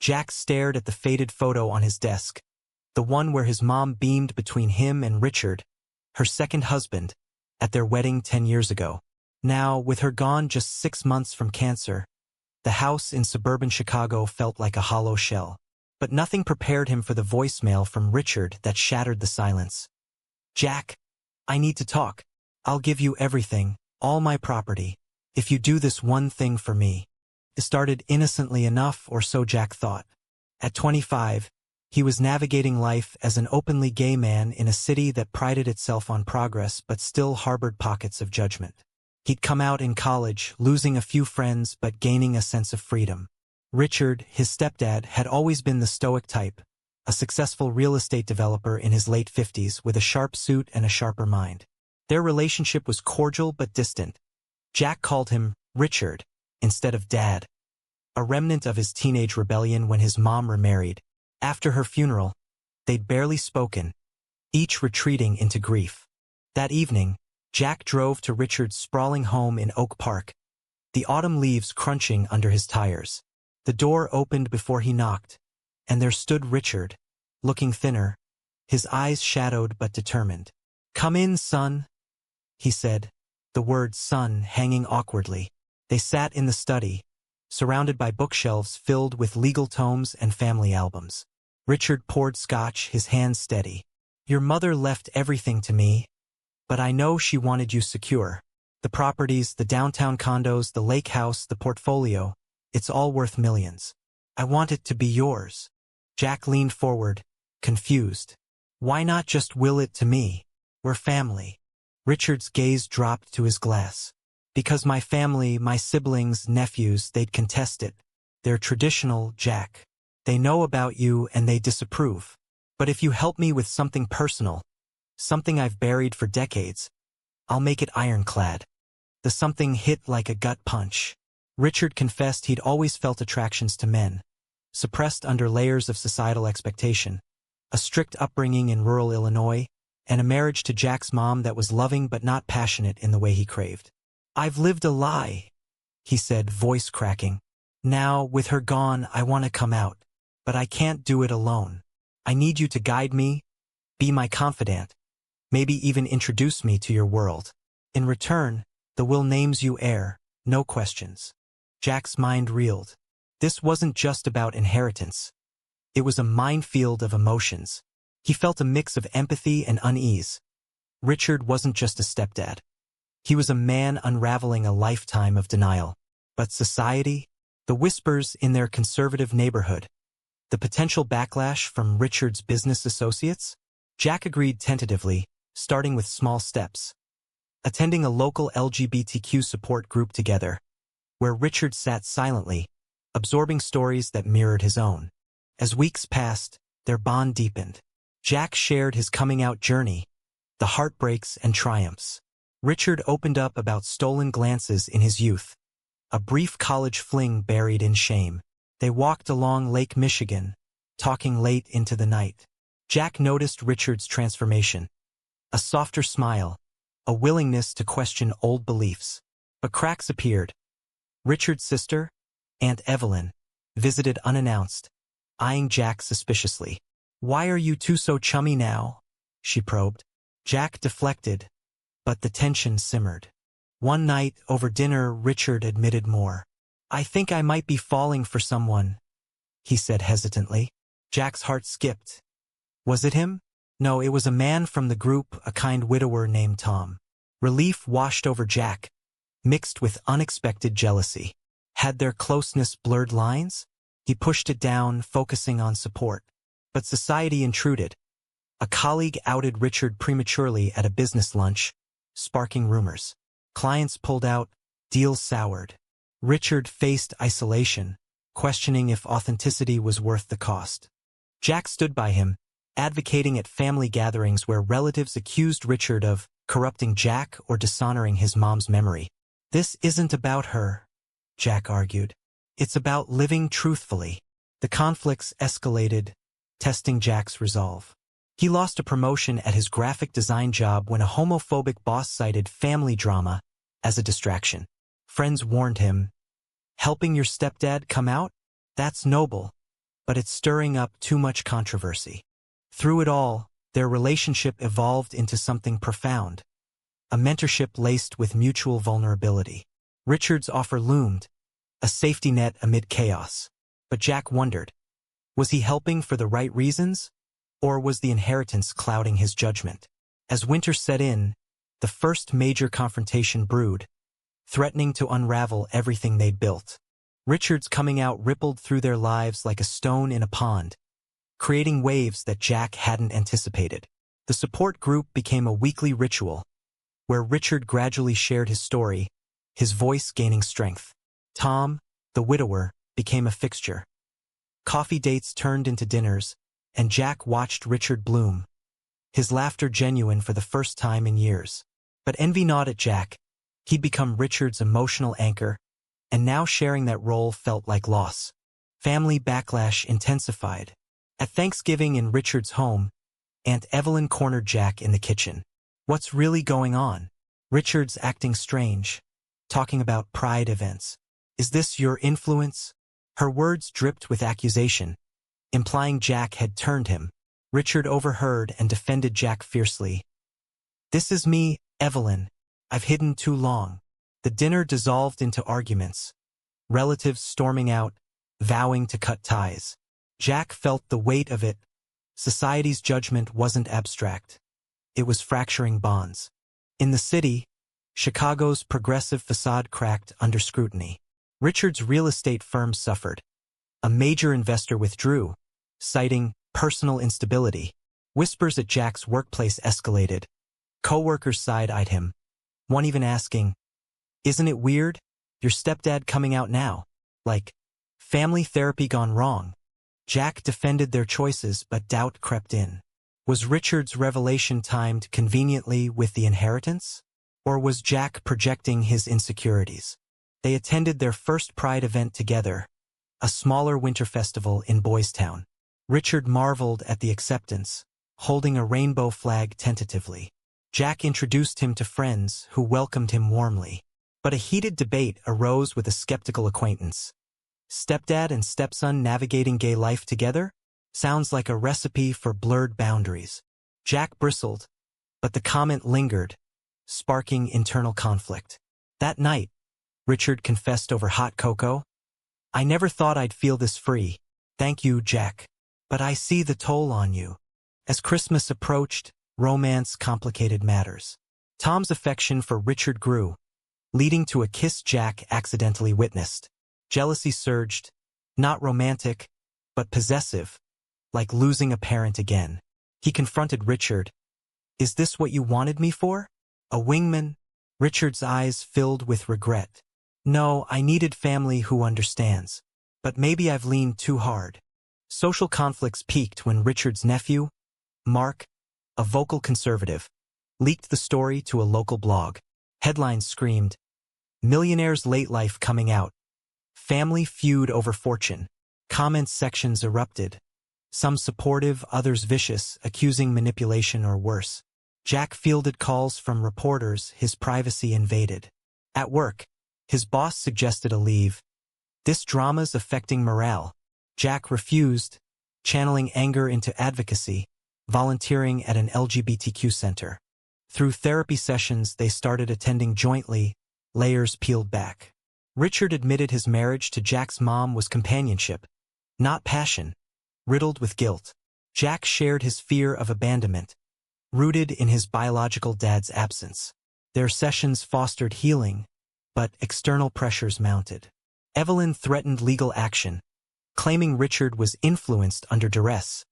Jack stared at the faded photo on his desk, the one where his mom beamed between him and Richard, her second husband, at their wedding 10 years ago. Now, with her gone just 6 months from cancer, the house in suburban Chicago felt like a hollow shell. But nothing prepared him for the voicemail from Richard that shattered the silence. "Jack, I need to talk. I'll give you everything, all my property, if you do this one thing for me." It started innocently enough, or so Jack thought. At 25, he was navigating life as an openly gay man in a city that prided itself on progress but still harbored pockets of judgment. He'd come out in college, losing a few friends but gaining a sense of freedom. Richard, his stepdad, had always been the stoic type, a successful real estate developer in his late 50s with a sharp suit and a sharper mind. Their relationship was cordial but distant. Jack called him Richard instead of Dad, a remnant of his teenage rebellion when his mom remarried. After her funeral, they'd barely spoken, each retreating into grief. That evening, Jack drove to Richard's sprawling home in Oak Park, the autumn leaves crunching under his tires. The door opened before he knocked, and there stood Richard, looking thinner, his eyes shadowed but determined. "Come in, son," he said, the word son hanging awkwardly. They sat in the study, surrounded by bookshelves filled with legal tomes and family albums. Richard poured scotch, his hands steady. "Your mother left everything to me, but I know she wanted you secure. The properties, the downtown condos, the lake house, the portfolio, it's all worth millions. I want it to be yours." Jack leaned forward, confused. "Why not just will it to me? We're family." Richard's gaze dropped to his glass. "Because my family, my siblings, nephews, they'd contest it. They're traditional, Jack. They know about you and they disapprove. But if you help me with something personal, something I've buried for decades, I'll make it ironclad." The something hit like a gut punch. Richard confessed he'd always felt attractions to men, suppressed under layers of societal expectation, a strict upbringing in rural Illinois, and a marriage to Jack's mom that was loving but not passionate in the way he craved. "I've lived a lie," he said, voice cracking. "Now, with her gone, I want to come out. But I can't do it alone. I need you to guide me, be my confidant, maybe even introduce me to your world. In return, the will names you heir, no questions." Jack's mind reeled. This wasn't just about inheritance. It was a minefield of emotions. He felt a mix of empathy and unease. Richard wasn't just a stepdad. He was a man unraveling a lifetime of denial. But society, the whispers in their conservative neighborhood, the potential backlash from Richard's business associates? Jack agreed tentatively, starting with small steps. Attending a local LGBTQ support group together, where Richard sat silently, absorbing stories that mirrored his own. As weeks passed, their bond deepened. Jack shared his coming-out journey, the heartbreaks and triumphs. Richard opened up about stolen glances in his youth, a brief college fling buried in shame. They walked along Lake Michigan, talking late into the night. Jack noticed Richard's transformation, a softer smile, a willingness to question old beliefs. But cracks appeared. Richard's sister, Aunt Evelyn, visited unannounced, eyeing Jack suspiciously. "Why are you two so chummy now?" she probed. Jack deflected, but the tension simmered. One night, over dinner, Richard admitted more. "I think I might be falling for someone," he said hesitantly. Jack's heart skipped. Was it him? No, it was a man from the group, a kind widower named Tom. Relief washed over Jack, mixed with unexpected jealousy. Had their closeness blurred lines? He pushed it down, focusing on support. But society intruded. A colleague outed Richard prematurely at a business lunch, sparking rumors. Clients pulled out, deals soured. Richard faced isolation, questioning if authenticity was worth the cost. Jack stood by him, advocating at family gatherings where relatives accused Richard of corrupting Jack or dishonoring his mom's memory. "This isn't about her," Jack argued. "It's about living truthfully." The conflicts escalated, testing Jack's resolve. He lost a promotion at his graphic design job when a homophobic boss cited family drama as a distraction. Friends warned him, "Helping your stepdad come out? That's noble. but it's stirring up too much controversy. Through it all, their relationship evolved into something profound, a mentorship laced with mutual vulnerability. Richard's offer loomed, a safety net amid chaos. But Jack wondered, was he helping for the right reasons, or was the inheritance clouding his judgment? As winter set in, the first major confrontation brewed, threatening to unravel everything they'd built. Richard's coming out rippled through their lives like a stone in a pond, creating waves that Jack hadn't anticipated. The support group became a weekly ritual, where Richard gradually shared his story, his voice gaining strength. Tom, the widower, became a fixture. Coffee dates turned into dinners, and Jack watched Richard bloom, his laughter genuine for the first time in years. But envy gnawed at Jack. He'd become Richard's emotional anchor, and now sharing that role felt like loss. Family backlash intensified. At Thanksgiving in Richard's home, Aunt Evelyn cornered Jack in the kitchen. What's really going on? Richard's acting strange, talking about pride events. Is this your influence? Her words dripped with accusation, implying Jack had turned him. Richard overheard and defended Jack fiercely. This is me, Evelyn. I've hidden too long. The dinner dissolved into arguments, relatives storming out, vowing to cut ties. Jack felt the weight of it. Society's judgment wasn't abstract. It was fracturing bonds. In the city, Chicago's progressive facade cracked under scrutiny. Richard's real estate firm suffered. A major investor withdrew, citing personal instability. Whispers at Jack's workplace escalated. Co-workers side-eyed him, one even asking, "Isn't it weird? Your stepdad coming out now? Like, family therapy gone wrong?" Jack defended their choices, but doubt crept in. Was Richard's revelation timed conveniently with the inheritance? Or was Jack projecting his insecurities? They attended their first Pride event together, a smaller winter festival in Boys Town. Richard marveled at the acceptance, holding a rainbow flag tentatively. Jack introduced him to friends who welcomed him warmly. But a heated debate arose with a skeptical acquaintance. Stepdad and stepson navigating gay life together? Sounds like a recipe for blurred boundaries. Jack bristled, but the comment lingered, sparking internal conflict. That night, Richard confessed over hot cocoa. "I never thought I'd feel this free. Thank you, Jack. But I see the toll on you." As Christmas approached, romance complicated matters. Tom's affection for Richard grew, leading to a kiss Jack accidentally witnessed. Jealousy surged, not romantic, but possessive, like losing a parent again. He confronted Richard. "Is this what you wanted me for? A wingman?" Richard's eyes filled with regret. "No, I needed family who understands. But maybe I've leaned too hard." Social conflicts peaked when Richard's nephew, Mark, a vocal conservative, leaked the story to a local blog. Headlines screamed, "Millionaire's late life coming out. Family feud over fortune." Comment sections erupted, some supportive, others vicious, accusing manipulation or worse. Jack fielded calls from reporters, his privacy invaded. At work, his boss suggested a leave. "This drama's affecting morale." Jack refused, channeling anger into advocacy, volunteering at an LGBTQ center. Through therapy sessions they started attending jointly, layers peeled back. Richard admitted his marriage to Jack's mom was companionship, not passion, riddled with guilt. Jack shared his fear of abandonment, rooted in his biological dad's absence. Their sessions fostered healing, but external pressures mounted. Evelyn threatened legal action, claiming Richard was influenced under duress,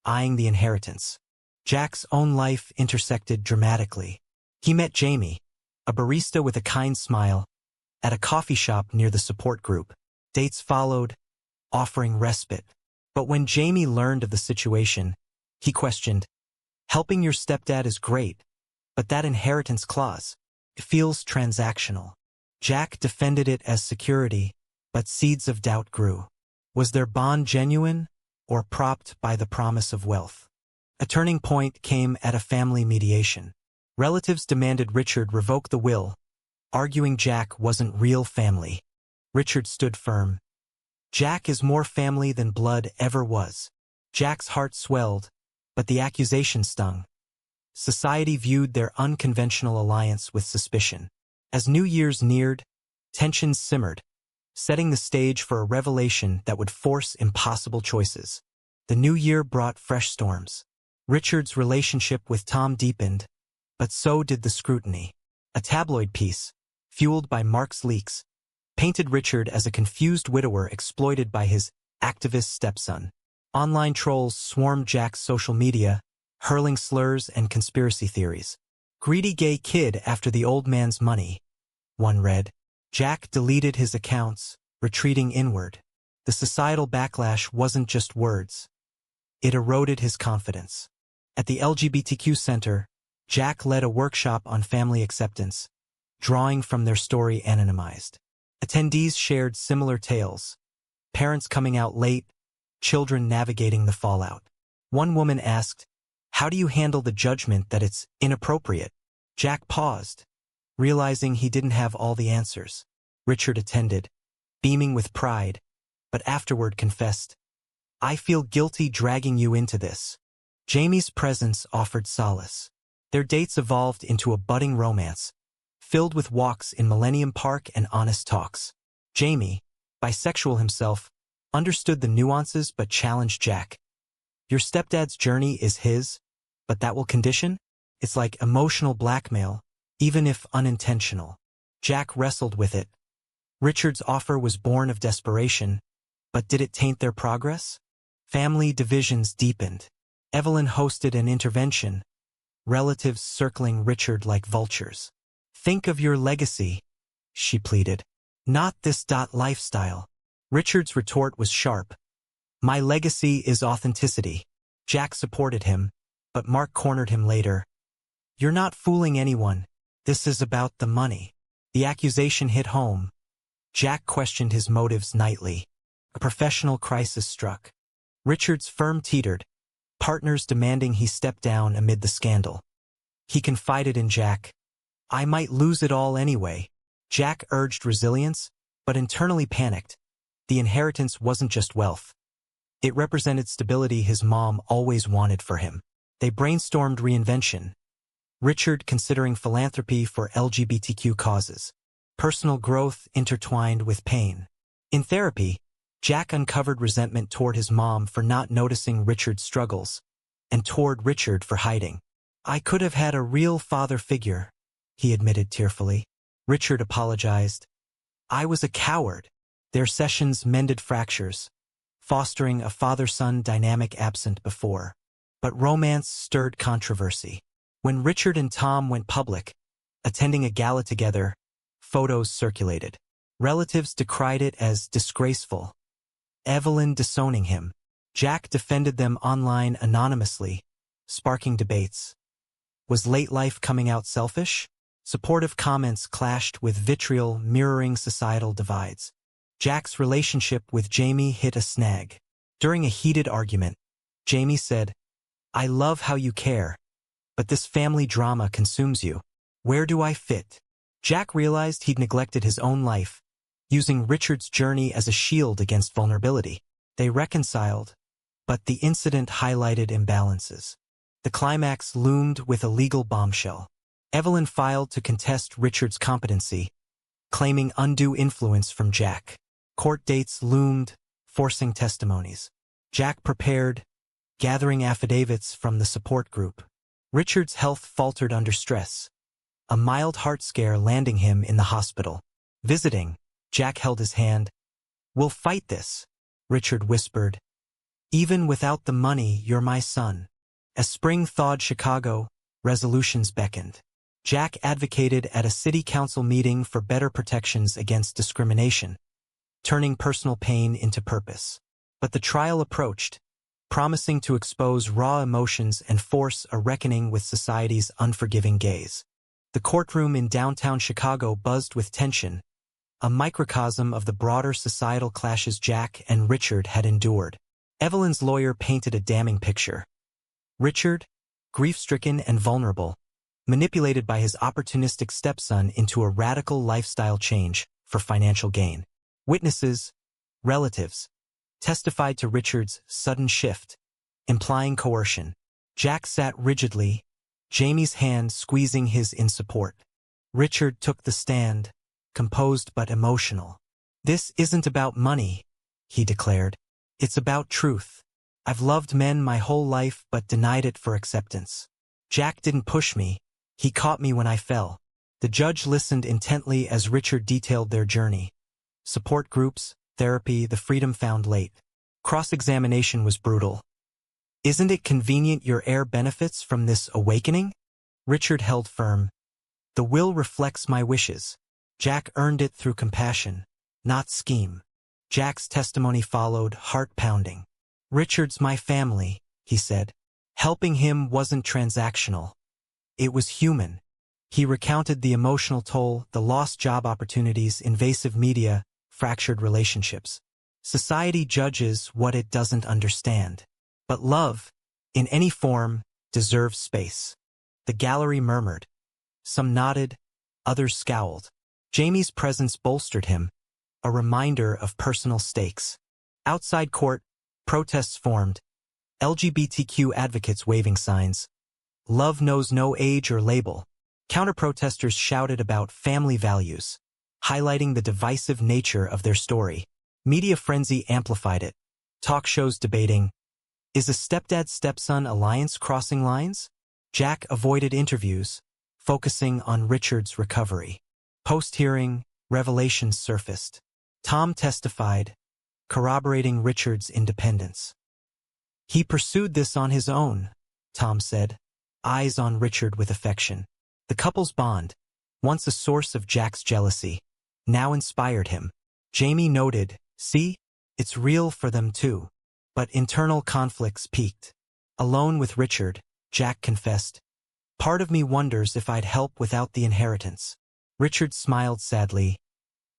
eyeing the inheritance. Jack's own life intersected dramatically. He met Jamie, a barista with a kind smile, at a coffee shop near the support group. Dates followed, offering respite. But when Jamie learned of the situation, he questioned, "Helping your stepdad is great, but that inheritance clause, it feels transactional." Jack defended it as security, but seeds of doubt grew. Was their bond genuine, or propped by the promise of wealth? A turning point came at a family mediation. Relatives demanded Richard revoke the will, arguing Jack wasn't real family. Richard stood firm. Jack is more family than blood ever was. Jack's heart swelled, but the accusation stung. Society viewed their unconventional alliance with suspicion. As New Year's neared, tensions simmered, setting the stage for a revelation that would force impossible choices. The new year brought fresh storms. Richard's relationship with Tom deepened, but so did the scrutiny. A tabloid piece, fueled by Mark's leaks, painted Richard as a confused widower exploited by his activist stepson. Online trolls swarmed Jack's social media, hurling slurs and conspiracy theories. "Greedy gay kid after the old man's money," one read. Jack deleted his accounts, retreating inward. The societal backlash wasn't just words. It eroded his confidence. At the LGBTQ Center, Jack led a workshop on family acceptance, drawing from their story anonymized. Attendees shared similar tales, parents coming out late, children navigating the fallout. One woman asked, "How do you handle the judgment that it's inappropriate?" Jack paused, realizing he didn't have all the answers. Richard attended, beaming with pride, but afterward confessed, "I feel guilty dragging you into this." Jamie's presence offered solace. Their dates evolved into a budding romance, filled with walks in Millennium Park and honest talks. Jamie, bisexual himself, understood the nuances but challenged Jack. "Your stepdad's journey is his, but that will condition? It's like emotional blackmail, even if unintentional." Jack wrestled with it. Richard's offer was born of desperation, but did it taint their progress? Family divisions deepened. Evelyn hosted an intervention, relatives circling Richard like vultures. "Think of your legacy," she pleaded. "Not this lifestyle." Richard's retort was sharp. "My legacy is authenticity." Jack supported him, but Mark cornered him later. "You're not fooling anyone. This is about the money." The accusation hit home. Jack questioned his motives nightly. A professional crisis struck. Richard's firm teetered, partners demanding he step down amid the scandal. He confided in Jack, "I might lose it all anyway." Jack urged resilience, but internally panicked. The inheritance wasn't just wealth. It represented stability his mom always wanted for him. They brainstormed reinvention. Richard considering philanthropy for LGBTQ causes. Personal growth intertwined with pain. In therapy, Jack uncovered resentment toward his mom for not noticing Richard's struggles, and toward Richard for hiding. "I could have had a real father figure," he admitted tearfully. Richard apologized. "I was a coward." Their sessions mended fractures, fostering a father-son dynamic absent before. But romance stirred controversy. When Richard and Tom went public, attending a gala together, photos circulated. Relatives decried it as disgraceful, Evelyn disowning him. Jack defended them online anonymously, sparking debates. Was late life coming out selfish? Supportive comments clashed with vitriol mirroring societal divides. Jack's relationship with Jamie hit a snag. During a heated argument, Jamie said, "I love how you care, but this family drama consumes you. Where do I fit?" Jack realized he'd neglected his own life, using Richard's journey as a shield against vulnerability. They reconciled, but the incident highlighted imbalances. The climax loomed with a legal bombshell. Evelyn filed to contest Richard's competency, claiming undue influence from Jack. Court dates loomed, forcing testimonies. Jack prepared, gathering affidavits from the support group. Richard's health faltered under stress, a mild heart scare landing him in the hospital. Visiting, Jack held his hand. "We'll fight this," Richard whispered. "Even without the money, you're my son." As spring thawed Chicago, resolutions beckoned. Jack advocated at a city council meeting for better protections against discrimination, turning personal pain into purpose. But the trial approached, promising to expose raw emotions and force a reckoning with society's unforgiving gaze. The courtroom in downtown Chicago buzzed with tension, a microcosm of the broader societal clashes Jack and Richard had endured. Evelyn's lawyer painted a damning picture. Richard, grief-stricken and vulnerable, manipulated by his opportunistic stepson into a radical lifestyle change for financial gain. Witnesses, relatives, testified to Richard's sudden shift, implying coercion. Jack sat rigidly, Jamie's hand squeezing his in support. Richard took the stand, composed but emotional. "This isn't about money," he declared. "It's about truth. I've loved men my whole life but denied it for acceptance. Jack didn't push me. He caught me when I fell." The judge listened intently as Richard detailed their journey. Support groups, therapy, the freedom found late. Cross-examination was brutal. "Isn't it convenient your heir benefits from this awakening?" Richard held firm. "The will reflects my wishes. Jack earned it through compassion, not scheme." Jack's testimony followed, heart-pounding. "Richard's my family," he said. Helping him wasn't transactional. It was human. He recounted the emotional toll, the lost job opportunities, invasive media, fractured relationships. Society judges what it doesn't understand. But love, in any form, deserves space. The gallery murmured. Some nodded, others scowled. Jamie's presence bolstered him, a reminder of personal stakes. Outside court, protests formed. LGBTQ advocates waving signs. Love knows no age or label. Counter-protesters shouted about family values, highlighting the divisive nature of their story. Media frenzy amplified it. Talk shows debating, is a stepdad-stepson alliance crossing lines? Jack avoided interviews, focusing on Richard's recovery. Post-hearing, revelations surfaced. Tom testified, corroborating Richard's independence. "He pursued this on his own," Tom said, eyes on Richard with affection. The couple's bond, once a source of Jack's jealousy, now inspired him. Jamie noted, "See, it's real for them too." But internal conflicts peaked. Alone with Richard, Jack confessed, "Part of me wonders if I'd help without the inheritance." Richard smiled sadly.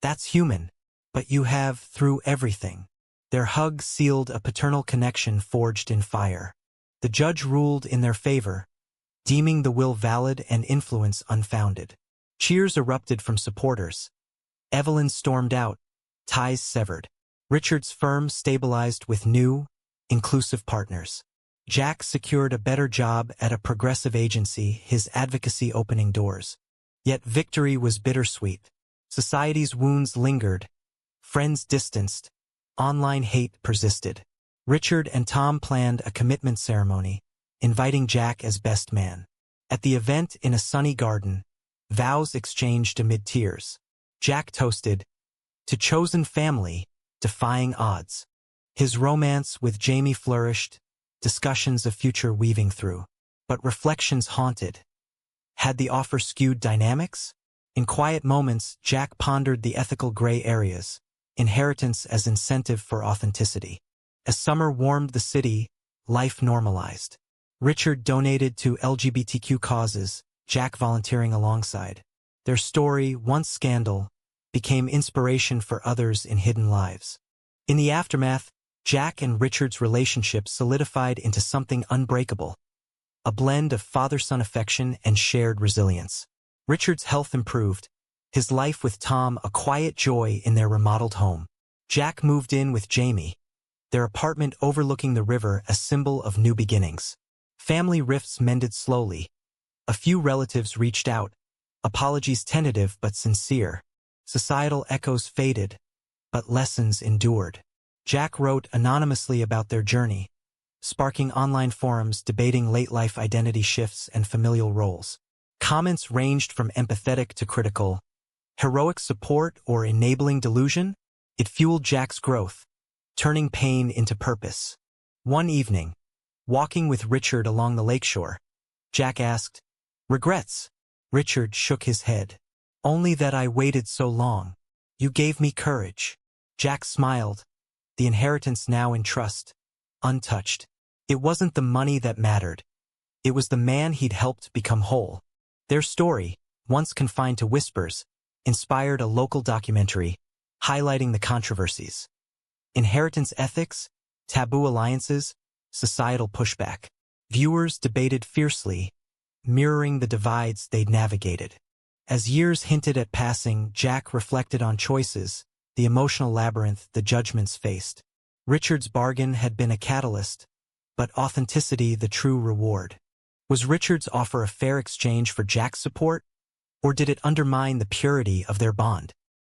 "That's human, but you have through everything." Their hug sealed a paternal connection forged in fire. The judge ruled in their favor, deeming the will valid and influence unfounded. Cheers erupted from supporters. Evelyn stormed out, ties severed. Richard's firm stabilized with new, inclusive partners. Jack secured a better job at a progressive agency, his advocacy opening doors. Yet victory was bittersweet. Society's wounds lingered, friends distanced, online hate persisted. Richard and Tom planned a commitment ceremony, inviting Jack as best man. At the event in a sunny garden, vows exchanged amid tears. Jack toasted, "To chosen family, defying odds." His romance with Jamie flourished, discussions of future weaving through. But reflections haunted. Had the offer skewed dynamics? In quiet moments, Jack pondered the ethical gray areas, inheritance as incentive for authenticity. As summer warmed the city, life normalized. Richard donated to LGBTQ causes, Jack volunteering alongside. Their story, once scandal, became inspiration for others in hidden lives. In the aftermath, Jack and Richard's relationship solidified into something unbreakable, a blend of father-son affection and shared resilience. Richard's health improved, his life with Tom a quiet joy in their remodeled home. Jack moved in with Jamie, their apartment overlooking the river a symbol of new beginnings. Family rifts mended slowly. A few relatives reached out, apologies tentative but sincere. Societal echoes faded, but lessons endured. Jack wrote anonymously about their journey, sparking online forums debating late-life identity shifts and familial roles. Comments ranged from empathetic to critical. Heroic support or enabling delusion? It fueled Jack's growth, turning pain into purpose. One evening, walking with Richard along the lakeshore, Jack asked, "Regrets?" Richard shook his head. "Only that I waited so long. You gave me courage." Jack smiled, the inheritance now in trust, untouched. It wasn't the money that mattered. It was the man he'd helped become whole. Their story, once confined to whispers, inspired a local documentary, highlighting the controversies. Inheritance ethics, taboo alliances, societal pushback. Viewers debated fiercely, mirroring the divides they'd navigated. As years hinted at passing, Jack reflected on choices, the the emotional labyrinth the judgments faced. Richard's bargain had been a catalyst, but authenticity the true reward. Was Richard's offer a fair exchange for Jack's support, or did it undermine the purity of their bond?